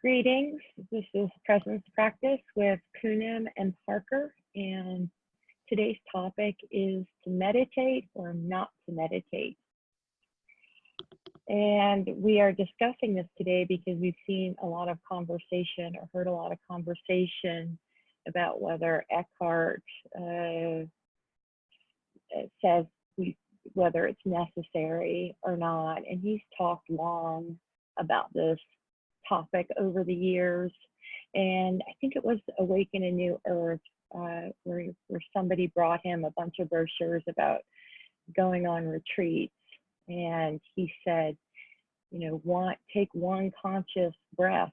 Greetings. This is Presence Practice with Poonam and Parker, and today's topic is to meditate or not to meditate. And we are discussing this today because we've seen a lot of conversation or heard a lot of conversation about whether Eckhart says whether it's necessary or not. And he's talked long about this topic over the years. And I think it was Awaken a New Earth where somebody brought him a bunch of brochures about going on retreats. And he said, you know, take one conscious breath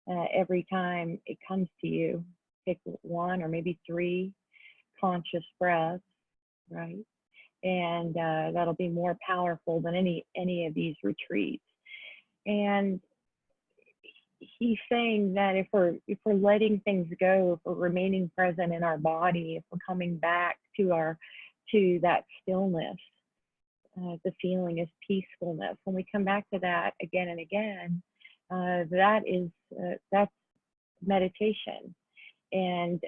every time it comes to you. Take one or maybe 3 conscious breaths, right? And that'll be more powerful than any of these retreats. And he's saying that if we're letting things go, if we're remaining present in our body, if we're coming back to that stillness, the feeling is peacefulness. When we come back to that again and again, that's meditation. And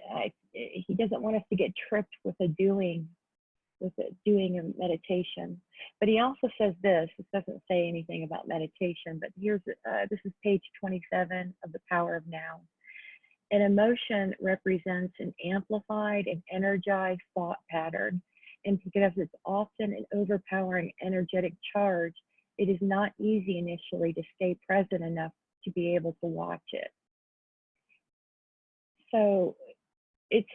he doesn't want us to get tripped with doing a meditation. But he also says this doesn't say anything about meditation, but here's, this is page 27 of The Power of Now. An emotion represents an amplified and energized thought pattern. And because it's often an overpowering energetic charge, it is not easy initially to stay present enough to be able to watch it. So it's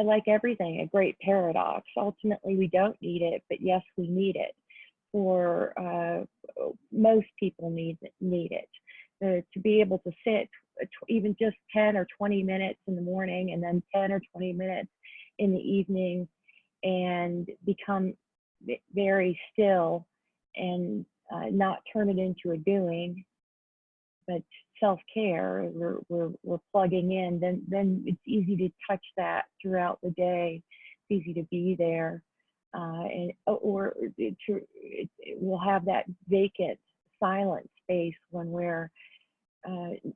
like everything, a great paradox. Ultimately, we don't need it, but yes, we need it. For most people need it. To be able to sit even just 10 or 20 minutes in the morning and then 10 or 20 minutes in the evening and become very still and not turn it into a doing, but self-care, we're plugging in, then it's easy to touch that throughout the day. It's easy to be there, or we'll have that vacant, silent space when we're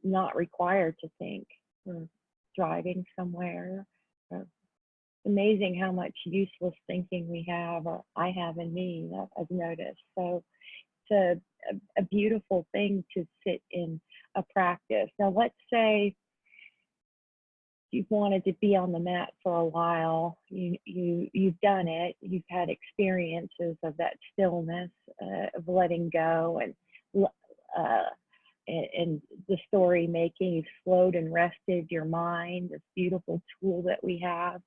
not required to think. We're driving somewhere. It's amazing how much useless thinking we have, or I have in me, that I've noticed. So it's a beautiful thing to sit in a practice. Now, let's say you've wanted to be on the mat for a while. You've done it. You've had experiences of that stillness, of letting go, and the story making. You've slowed and rested your mind. This beautiful tool that we have,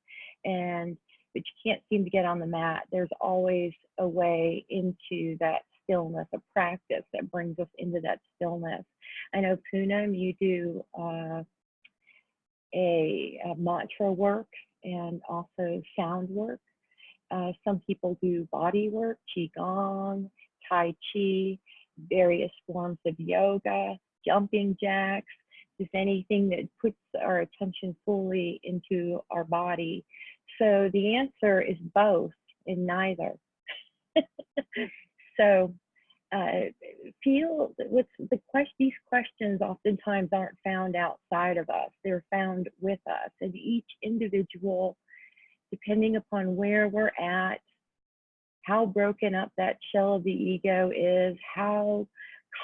but you can't seem to get on the mat. There's always a way into that stillness, a practice that brings us into that stillness. I know, Poonam, you do a mantra work and also sound work. Some people do body work, qigong, tai chi, various forms of yoga, jumping jacks, just anything that puts our attention fully into our body. So the answer is both and neither. So feel with these questions oftentimes aren't found outside of us. They're found with us. And each individual, depending upon where we're at, how broken up that shell of the ego is, how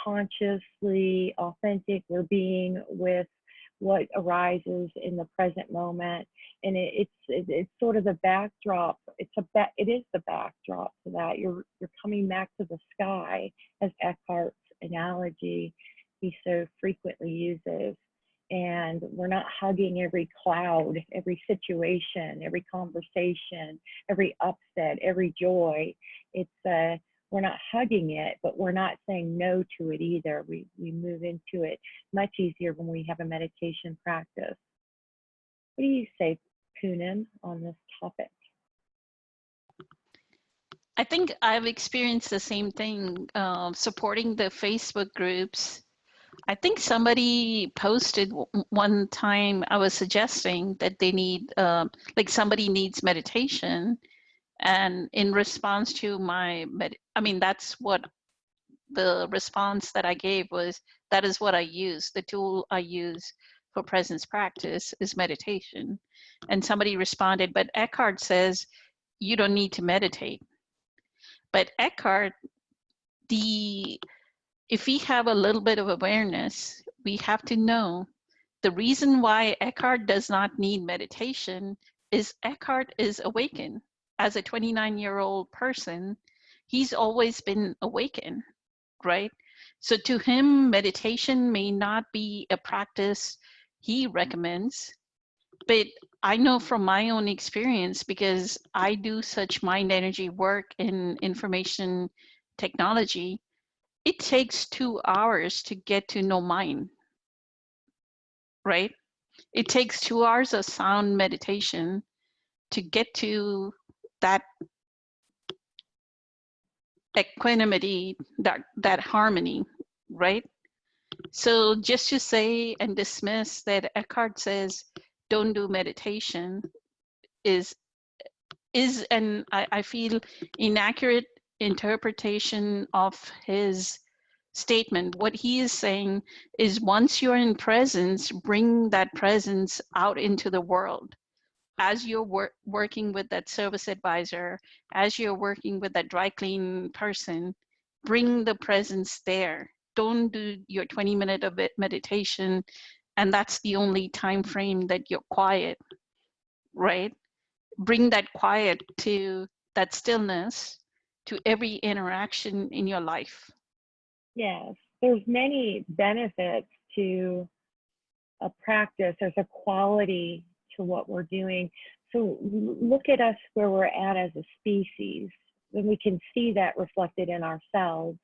consciously authentic we're being with what arises in the present moment. And it's sort of the backdrop. It is the backdrop to that. You're coming back to the sky, as Eckhart's analogy he so frequently uses. And we're not hugging every cloud, every situation, every conversation, every upset, every joy. We're not hugging it, but we're not saying no to it either. We move into it much easier when we have a meditation practice. What do you say, Poonam, on this topic? I think I've experienced the same thing, supporting the Facebook groups. I think somebody posted one time, I was suggesting that they need, like somebody needs meditation. And in response to that's what the response that I gave was, that is what I use. The tool I use for presence practice is meditation. And somebody responded, but Eckhart says you don't need to meditate. But Eckhart, if we have a little bit of awareness, we have to know the reason why Eckhart does not need meditation is Eckhart is awakened. As a 29-year-old person, he's always been awakened, right? So to him, meditation may not be a practice he recommends, but I know from my own experience, because I do such mind energy work in information technology, it takes 2 hours to get to know mind, right? It takes 2 hours of sound meditation to get to that equanimity, that harmony, right? So just to say and dismiss that Eckhart says don't do meditation is and I feel inaccurate interpretation of his statement. What he is saying is once you're in presence, bring that presence out into the world. As you're working with that service advisor, as you're working with that dry clean person, bring the presence there. Don't do your 20-minute of meditation and that's the only time frame that you're quiet, right? Bring that quiet to that stillness to every interaction in your life. Yes, there's many benefits to a practice. There's a quality to what we're doing. So look at us where we're at as a species, and we can see that reflected in ourselves.